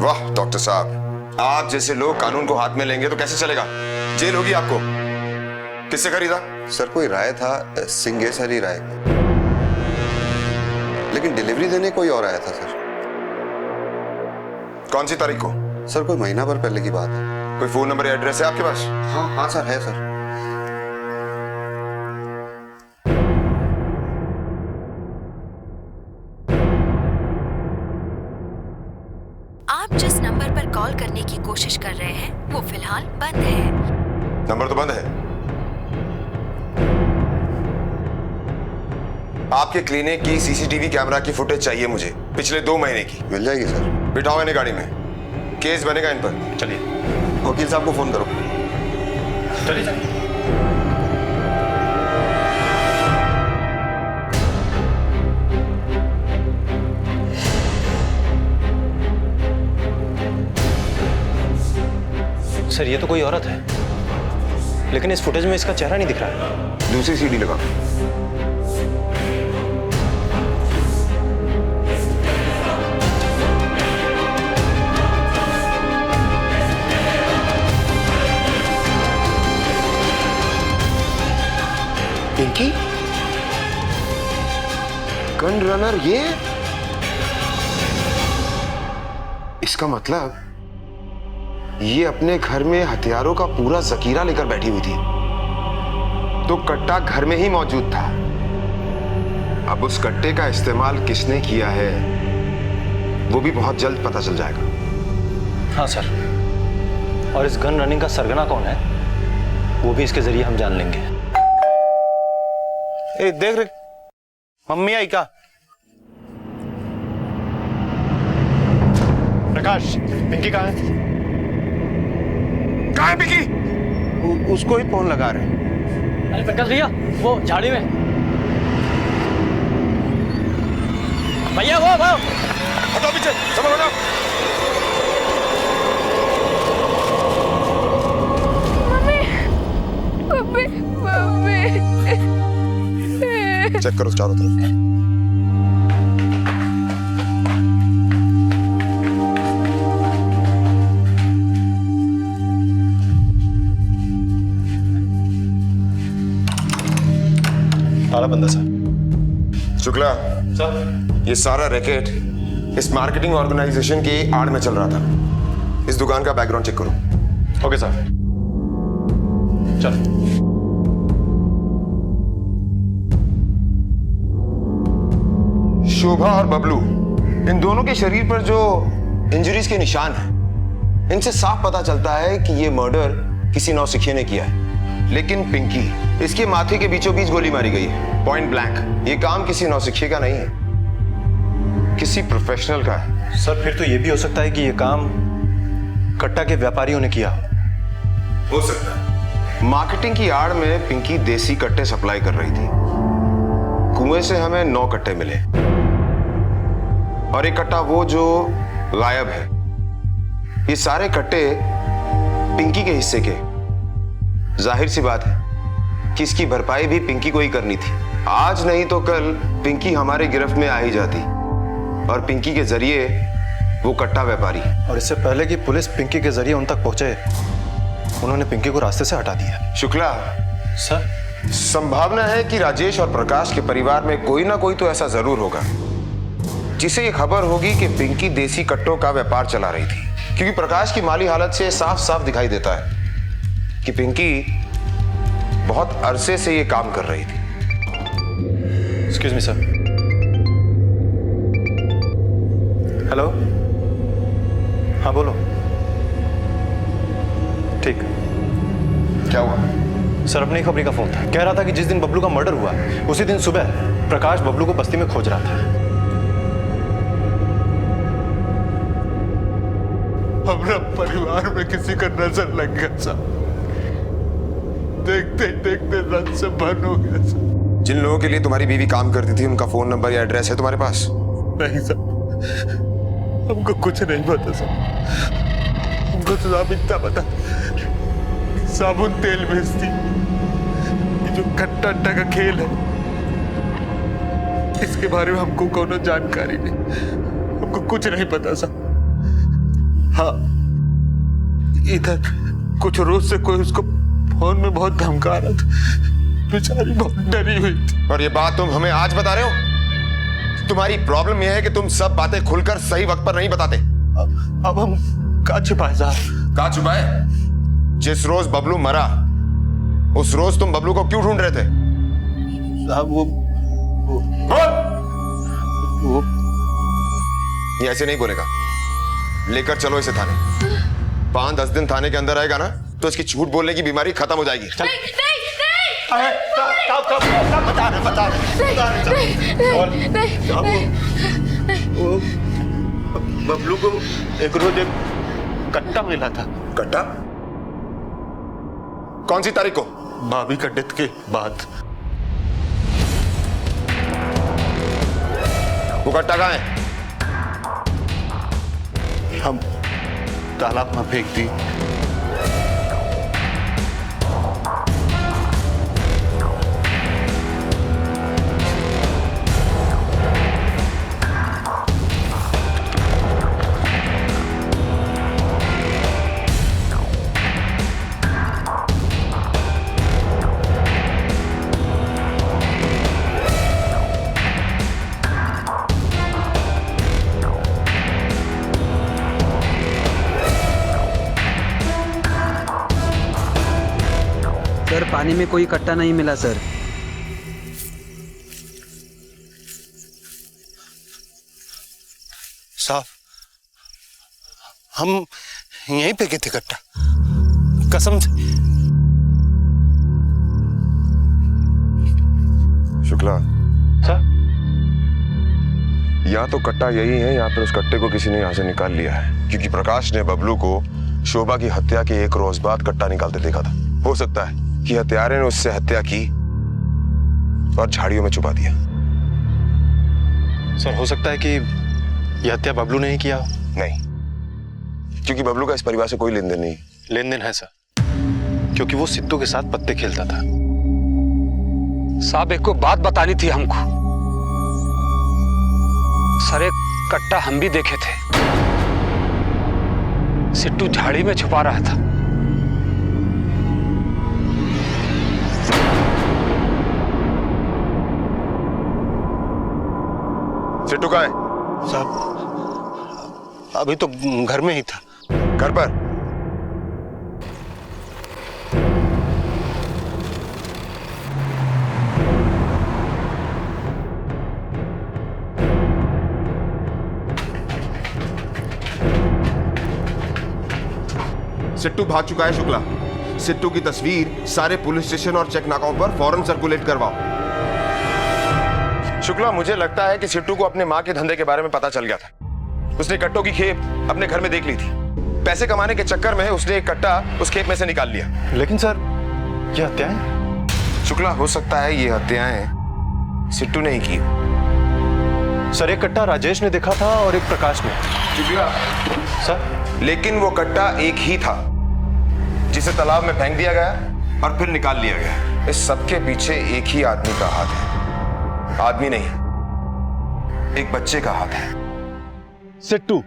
वाह डॉक्टर साहब, आप जैसे लोग कानून को हाथ में लेंगे तो कैसे चलेगा? जेल होगी आपको। किससे खरीदा? सर कोई राय था, सिंगेसरी राय, लेकिन डिलीवरी देने कोई और आया था सर। कौन सी तारीख को? सर कोई महीना भर पहले की बात है। कोई फोन नंबर या एड्रेस है आपके पास? हाँ सर है सर। आप जिस नंबर पर कॉल करने की कोशिश कर रहे हैं वो फिलहाल बंद है। नंबर तो बंद है। आपके क्लिनिक की सीसीटीवी कैमरा की फुटेज चाहिए मुझे, पिछले 2 महीने की। मिल जाएगी सर। बिठाओ इन्हें गाड़ी में, केस बनेगा इन पर। चलिए वकील साहब को फोन करो। चलिए चलिए। सर ये तो कोई औरत है, लेकिन इस फुटेज में इसका चेहरा नहीं दिख रहा है। दूसरी सीडी लगा। पिंकी गन रनर, इसका मतलब ये अपने घर में हथियारों का पूरा जखीरा लेकर बैठी हुई थी, तो कट्टा घर में ही मौजूद था। अब उस कट्टे का इस्तेमाल किसने किया है वो भी बहुत जल्द पता चल जाएगा। हाँ सर, और इस गन रनिंग का सरगना कौन है वो भी इसके जरिए हम जान लेंगे। ए देख रे, मम्मी आई क्या? प्रकाश, पिंकी कहाँ है? कहाँ है पिंकी? उसको ही फोन लगा रहे हैं। अरे प्रकाश भैया, वो झाड़ी में। भैया वो हटो पीछे, समझ लो। मम्मी मम्मी चेक करो चारों तरफ। ताला बंद है सर। शुक्ला सर, ये सारा रैकेट इस मार्केटिंग ऑर्गेनाइजेशन की आड़ में चल रहा था। इस दुकान का बैकग्राउंड चेक करो। Okay sir. चल। शोभा और बबलू, इन दोनों के शरीर पर जो इंजरीज के निशान हैं, इनसे साफ पता चलता है कि ये मर्डर किसी नौसिखिए ने किया है। लेकिन पिंकी, इसके माथे के बीचों बीच गोली मारी गई है, पॉइंट ब्लैंक। ये काम किसी नौसिखिए का नहीं है, किसी प्रोफेशनल का है। सर फिर तो ये भी हो सकता है कि ये काम कट्टा के व्यापारियों ने किया हो सकता है। मार्केटिंग की आड़ में पिंकी देसी कट्टे सप्लाई कर रही थी। कुएं से हमें 9 कट्टे मिले और एक कट्टा वो जो गायब है। ये सारे कट्टे पिंकी के हिस्से के। जाहिर सी बात है कि इसकी भरपाई भी पिंकी को ही करनी थी। आज नहीं तो कल पिंकी हमारे गिरफ्त में आ ही जाती और पिंकी के जरिए वो कट्टा व्यापारी। और इससे पहले कि पुलिस पिंकी के जरिए उन तक पहुंचे, उन्होंने पिंकी को रास्ते से हटा दिया। शुक्ला सर, संभावना है कि राजेश और प्रकाश के परिवार में कोई ना कोई तो ऐसा जरूर होगा जिसे ये खबर होगी कि पिंकी देसी कट्टों का व्यापार चला रही थी, क्योंकि प्रकाश की माली हालत से साफ साफ दिखाई देता है कि पिंकी बहुत अरसे से ये काम कर रही थी। Excuse me sir. हेलो, हाँ बोलो। ठीक। क्या हुआ? सर अपनी खबरी का फोन था, कह रहा था कि जिस दिन बबलू का मर्डर हुआ उसी दिन सुबह प्रकाश बबलू को बस्ती में खोज रहा था। हमारा परिवार में किसी का नजर लग गया साहब, देखते देखते रंग से बन हो गया साहब। जिन लोगों के लिए तुम्हारी बीवी काम करती थी उनका फोन नंबर या एड्रेस है तुम्हारे पास? नहीं साहब, हमको कुछ नहीं पता साहब। हमको तो साहब इतना पता, साबुन तेल बेचती, ये जो कट्टा अट्टा का खेल है, इसके बारे में हमको कोनो जानकारी नहीं, हमको कुछ नहीं पता साहब। हाँ, इधर कुछ रोज से कोई उसको फोन में बहुत धमका रहा था, बेचारी बहुत डरी हुई थी। और ये बात तुम हमें आज बता रहे हो? तुम्हारी प्रॉब्लम यह है कि तुम सब बातें खुलकर सही वक्त पर नहीं बताते। अब हम क्या छुपाए साहब? क्या छुपाए? जिस रोज बबलू मरा उस रोज तुम बबलू को क्यों ढूंढ रहे थे? साहब वो ये ऐसे नहीं बोलेगा। लेकर चलो इसे थाने। 5-10 दिन थाने के अंदर रहेगा ना तो इसकी झूठ बोलने की बीमारी खत्म हो जाएगी। बता रहे वो बबलू को एक रोज एक कट्टा मिला था। कट्टा? कौन सी तारीख को? भाभी का डेथ के बाद। वो कट्टा कहाँ है? हम तालाब में फेंक दी। सर पानी में कोई कट्टा नहीं मिला सर। साहब हम यहीं पे थे कट्टा, कसम से। शुक्ला सर, या तो कट्टा यही है या फिर उस कट्टे को किसी ने यहां से निकाल लिया है, क्योंकि प्रकाश ने बबलू को शोभा की हत्या के 1 रोज बाद कट्टा निकालते देखा था। हो सकता है कि हत्यारे ने उससे हत्या की और झाड़ियों में छुपा दिया। सर हो सकता है कि यह हत्या बबलू ने ही किया। नहीं, क्योंकि बबलू का इस परिवार से कोई लेन देन नहीं। लेन देन है सर, क्योंकि वो सिद्धू के साथ पत्ते खेलता था। साहब एक को बात बतानी थी हमको। सर एक कट्टा हम भी देखे थे, सिट्टू झाड़ी में छुपा रहा था। सिट्टू कहाँ है? साहब अभी तो घर में ही था। घर पर? सिट्टू भाग चुका है शुक्ला। सिट्टू की तस्वीर सारे पुलिस स्टेशन और चेक नाकाओं पर फौरन सर्कुलेट करवाओ। शुक्ला, मुझे लगता है कि सिट्टू को अपने माँ के धंधे के बारे में पता चल गया था। उसने कट्टों की खेप अपने घर में देख ली थी। पैसे कमाने के चक्कर में उसने एक कट्टा उस खेप में से निकाल लिया। लेकिन सर ये हत्याएं? शुक्ला, हो सकता है ये हत्याएं सिट्टू ने ही की। सर एक कट्टा राजेश ने देखा था और एक प्रकाश ने। शुक्ला सर, लेकिन वो कट्टा एक ही था जिसे तालाब में फेंक दिया गया और फिर निकाल लिया गया। इस सबके पीछे एक ही आदमी का हाथ है। आदमी नहीं, एक बच्चे का हाथ है। सिट्टू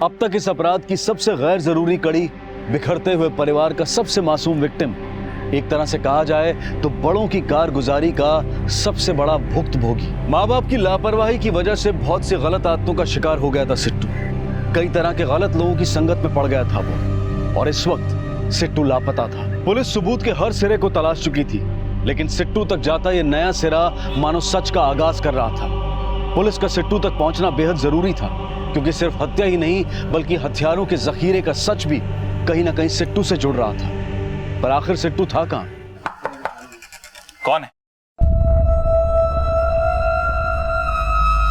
अब तक इस अपराध की सबसे गैर जरूरी कड़ी, बिखरते हुए परिवार का सबसे मासूम विक्टिम, एक तरह से कहा जाए तो बड़ों की कारगुजारी का सबसे बड़ा भुक्तभोगी। माँ बाप की लापरवाही की वजह से बहुत सी गलत आदतों का शिकार हो गया था सिट्टू। कई तरह के गलत लोगों की संगत में पड़ गया था वो, और इस वक्त सिट्टू लापता था। पुलिस सबूत के हर सिरे को तलाश चुकी थी, लेकिन सिट्टू तक जाता यह नया सिरा मानो सच का आगाज कर रहा था। पुलिस का सिट्टू तक पहुंचना बेहद जरूरी था, क्योंकि सिर्फ हत्या ही नहीं बल्कि हथियारों के जखीरे का सच भी कहीं ना कहीं सिट्टू से जुड़ रहा था। पर आखिर सिट्टू था कहां? कौन है?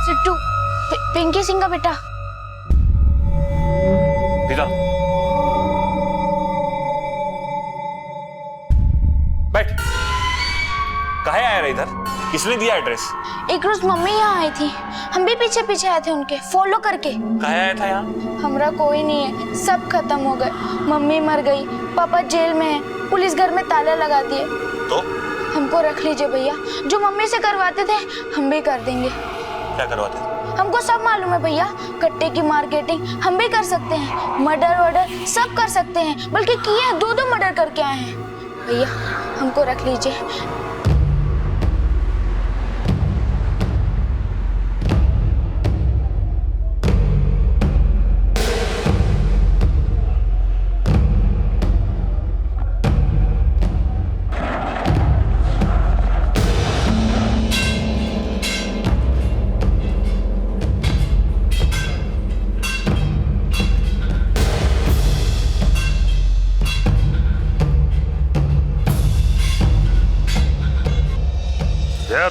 सिट्टू, पिंकी सिंह का बेटा। इधर बैठ। कहाँ आया रे इधर? किसने दिया एड्रेस? एक रोज मम्मी यहाँ आई थी, हम भी पीछे पीछे आए थे उनके, फॉलो करके। कहाँ आया था यहाँ? हमरा कोई नहीं है, सब खत्म हो गए। मम्मी मर गई, पापा जेल में है, पुलिस घर में ताला लगा दिए। तो हमको रख लीजिए भैया, जो मम्मी से करवाते थे हम भी कर देंगे। क्या करवाते थे? हमको सब मालूम है भैया, कट्टे की मार्केटिंग हम भी कर सकते हैं, मर्डर वर्डर सब कर सकते हैं, बल्कि किए हैं, 2 मर्डर करके आए हैं। भैया हमको रख लीजिए।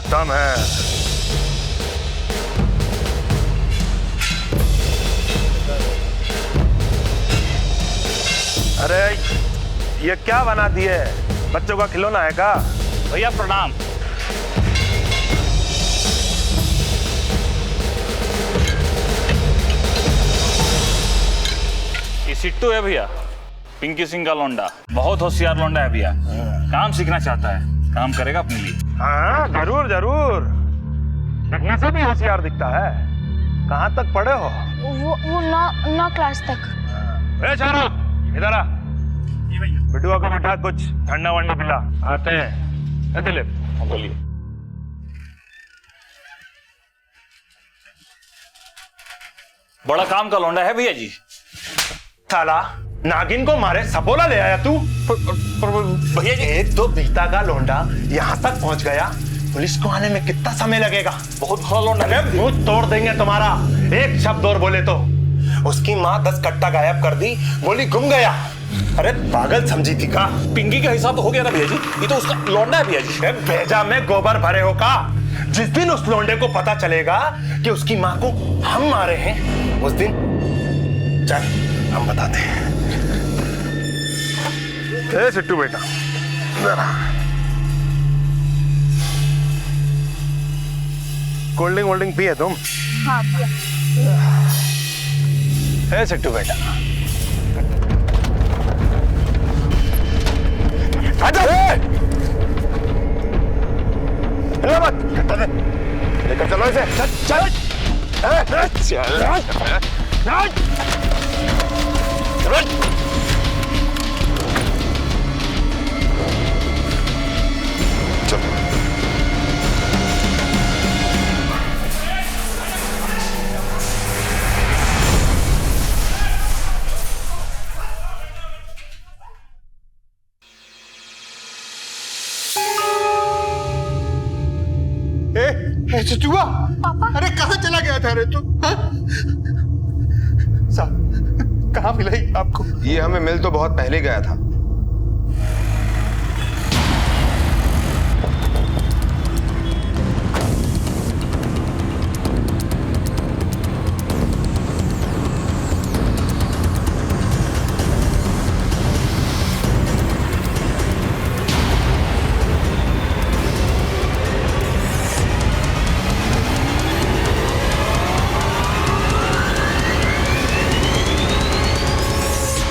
दम है। अरे ये क्या बना दिए? बच्चों का खिलौना है का? भैया प्रणाम। ये सिट्टू है भैया, पिंकी सिंह का लौंडा। बहुत होशियार लौंडा है भैया, काम सीखना चाहता है, काम करेगा अपने लिए। हाँ जरूर जरूर, दिखने से भी होशियार दिखता है। कहाँ तक पढ़े हो? वो 9 क्लास तक। इधर आ, बिटुआ को बिठा, कुछ ठंडा वंडा पिला। आते हैं। दिलीप बोलिए। बड़ा काम का लौंडा है भैया जी। साला नागिन को मारे सपोला ले आया तू? भैया जी, एक तो बीता का लौंडा यहाँ तक पहुँच गया, पुलिस को आने में कितना समय लगेगा? बहुत बड़ा लौंडा है। मुंह तोड़ देंगे तुम्हारा, एक शब्द और बोले तो। उसकी माँ 10 कट्टा गायब कर दी, बोली गुम गया। अरे पागल समझी थी का? पिंकी का हिसाब तो हो गया ना भैया जी, ये तो उसका लौंडा है भैया जी। भेजा में गोबर भरे हो का? जिस दिन उस लौंडे को पता चलेगा कि उसकी माँ को हम मारे हैं, उस दिन चल हम बताते हैं। सिट्टू बेटा जरा कोल्ड ड्रिंक वोल्ड ड्रिंक पिए तुम? हाँ पिया। सिट्टू बेटा मत लेकर चलो इसे। चल चिचुआ, पापा, अरे कहाँ चला गया था रे तू? साहब कहाँ मिला आपको? ये हमें मिल तो बहुत पहले गया था।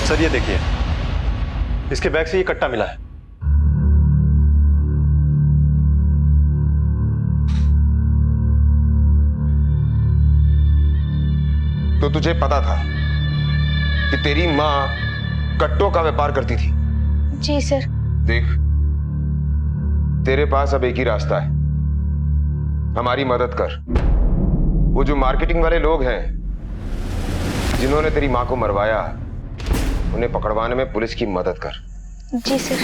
सर ये देखिए, इसके बैग से ये कट्टा मिला है। तो तुझे पता था कि तेरी माँ कट्टों का व्यापार करती थी? जी सर। देख, तेरे पास अब एक ही रास्ता है, हमारी मदद कर। वो जो मार्केटिंग वाले लोग हैं जिन्होंने तेरी माँ को मरवाया, उन्हें पकड़वाने में पुलिस की मदद कर। जी सर।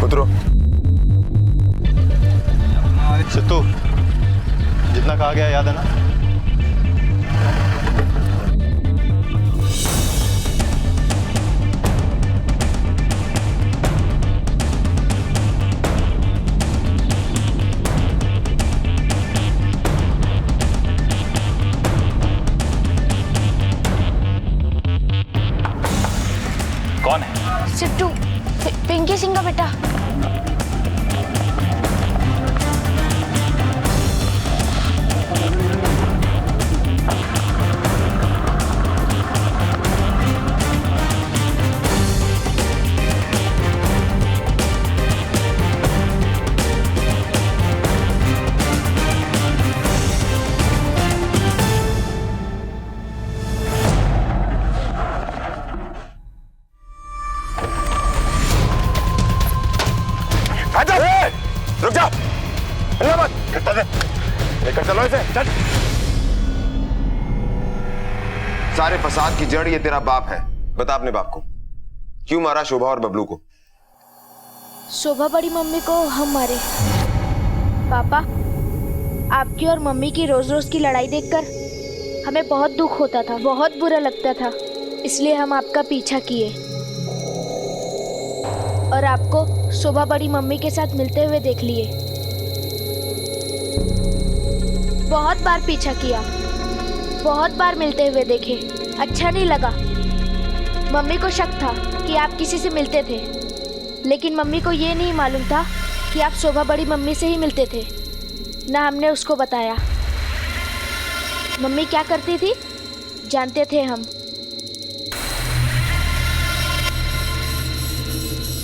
उतरो। सिद्धू, जितना कहा गया याद है ना? कौन है? सिट्टू, पिंकी सिंह का बेटा। रुक जा, हिलना मत, कट्टा दे, लेकर चलो इसे, चल। सारे फसाद की जड़ ये तेरा बाप है। बता अपने बाप को क्यों मारा शोभा और बबलू को? शोभा बड़ी मम्मी को हम मारे। पापा, आपकी और मम्मी की रोज रोज की लड़ाई देखकर हमें बहुत दुख होता था, बहुत बुरा लगता था, इसलिए हम आपका पीछा किए और आपको शोभा बड़ी मम्मी के साथ मिलते हुए देख लिए। बहुत बार पीछा किया, बहुत बार मिलते हुए देखे, अच्छा नहीं लगा। मम्मी को शक था कि आप किसी से मिलते थे, लेकिन मम्मी को ये नहीं मालूम था कि आप शोभा बड़ी मम्मी से ही मिलते थे। ना हमने उसको बताया। मम्मी क्या करती थी जानते थे हम।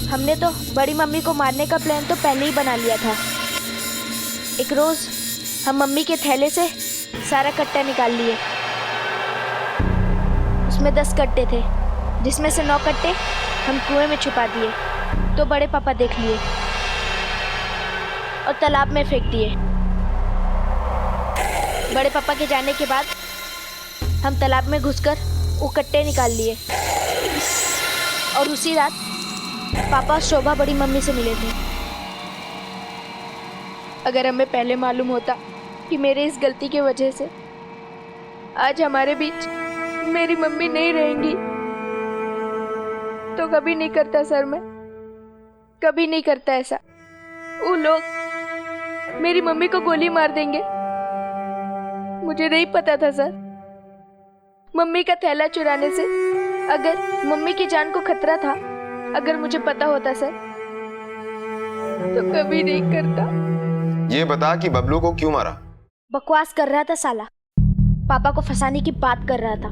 हमने तो बड़ी मम्मी को मारने का प्लान तो पहले ही बना लिया था। एक रोज हम मम्मी के थैले से सारा कट्टा निकाल लिए। उसमें 10 कट्टे थे, जिसमें से 9 कट्टे हम कुएं में छुपा दिए। तो बड़े पापा देख लिए और तालाब में फेंक दिए। बड़े पापा के जाने के बाद हम तालाब में घुसकर वो कट्टे निकाल लिए और उसी रात पापा शोभा बड़ी मम्मी से मिले थे। अगर हमें पहले मालूम होता कि मेरे इस गलती की वजह से आज हमारे बीच मेरी मम्मी नहीं रहेंगी, तो कभी नहीं करता सर, मैं कभी नहीं करता ऐसा। वो लोग मेरी मम्मी को गोली मार देंगे, मुझे नहीं पता था सर। मम्मी का थैला चुराने से अगर मम्मी की जान को खतरा था, अगर मुझे पता होता सर, तो कभी नहीं करता। ये बता कि बबलू को क्यों मारा? बकवास कर रहा था साला, पापा को फंसाने की बात कर रहा था।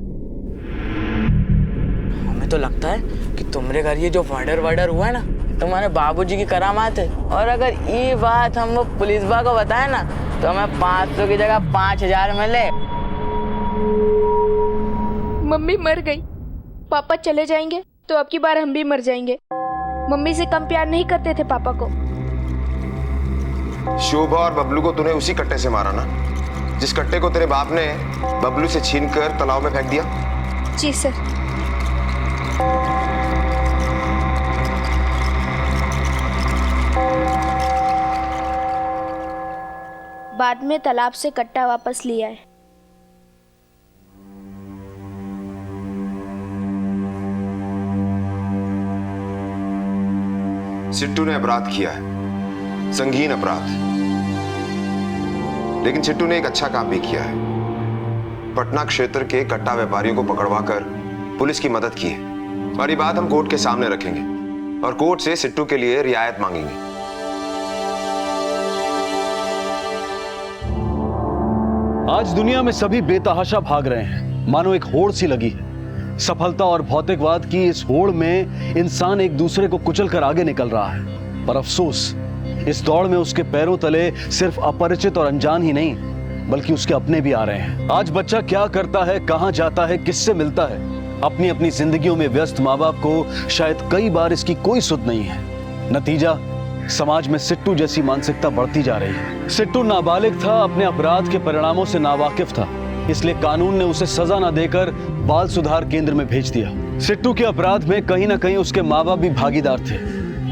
हमें तो लगता है कि तुम्हारे घर ये जो मर्डर हुआ है ना, तुम्हारे बाबूजी की करामात है। और अगर ये बात हम वो पुलिस बा को बताए ना, तो हमें 500 की जगह 5000 मिले। मम्मी मर गई, पापा चले जाएंगे तो अब की बार हम भी मर जाएंगे। मम्मी से कम प्यार नहीं करते थे पापा को। शोभा और बबलू को तूने उसी कट्टे से मारा ना, जिस कट्टे को तेरे बाप ने बबलू से छीनकर तालाब में फेंक दिया? जी सर। बाद में तालाब से कट्टा वापस लिया है। सिट्टू ने अपराध किया है, संगीन अपराध, लेकिन सिट्टू ने एक अच्छा काम भी किया है। पटना क्षेत्र के कट्टा व्यापारियों को पकड़वाकर पुलिस की मदद की है और ये बात हम कोर्ट के सामने रखेंगे और कोर्ट से सिट्टू के लिए रियायत मांगेंगे। आज दुनिया में सभी बेतहाशा भाग रहे हैं, मानो एक होड़ सी लगी है। सफलता और भौतिकवाद की इस होड़ में इंसान एक दूसरे को कुचल कर आगे निकल रहा है, पर अफसोस इस दौड़ में उसके पैरों तले सिर्फ अपरिचित और अनजान ही नहीं, बल्कि उसके अपने भी आ रहे हैं। आज बच्चा क्या करता है, कहां जाता है, किससे मिलता है, अपनी अपनी जिंदगियों में व्यस्त माँ बाप को शायद कई बार इसकी कोई सुध नहीं है। नतीजा समाज में सिट्टू जैसी मानसिकता बढ़ती जा रही है। सिट्टू नाबालिग था, अपने अपराध के परिणामों से नावाकिफ था, इसलिए कानून ने उसे सजा न देकर बाल सुधार केंद्र में भेज दिया। सिट्टू के अपराध में कहीं ना कहीं उसके माँ बाप भी भागीदार थे।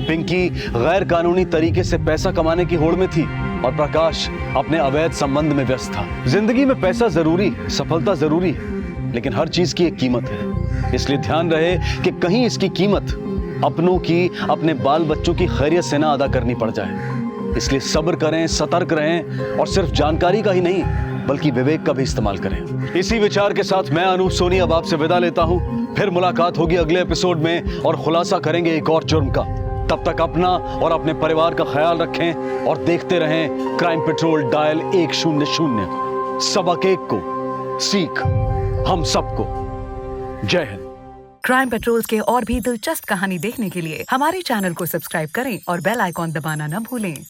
पिंकी गैर कानूनी तरीके से पैसा कमाने की होड़ में थी और प्रकाश अपने अवैध संबंध में व्यस्त था। जिंदगी में पैसा जरूरी, सफलता जरूरी है, लेकिन हर चीज की एक कीमत है। इसलिए ध्यान रहे कि कहीं इसकी कीमत अपनों की, अपने बाल बच्चों की खैरियत से ना अदा करनी पड़ जाए। इसलिए सब्र करें, सतर्क रहें और सिर्फ जानकारी का ही नहीं बल्कि विवेक का भी इस्तेमाल करें। इसी विचार के साथ मैं अनूप सोनी अब आपसे विदा लेता हूं। फिर मुलाकात होगी अगले एपिसोड में और खुलासा करेंगे एक और जुर्म का। तब तक अपना और अपने परिवार का ख्याल रखें और देखते रहें क्राइम पेट्रोल डायल 100। सबक एक को सीख हम सबको। जय हिंद। क्राइम पेट्रोल के और भी दिलचस्प कहानी देखने के लिए हमारे चैनल को सब्सक्राइब करें और बेल आइकॉन दबाना न भूलें।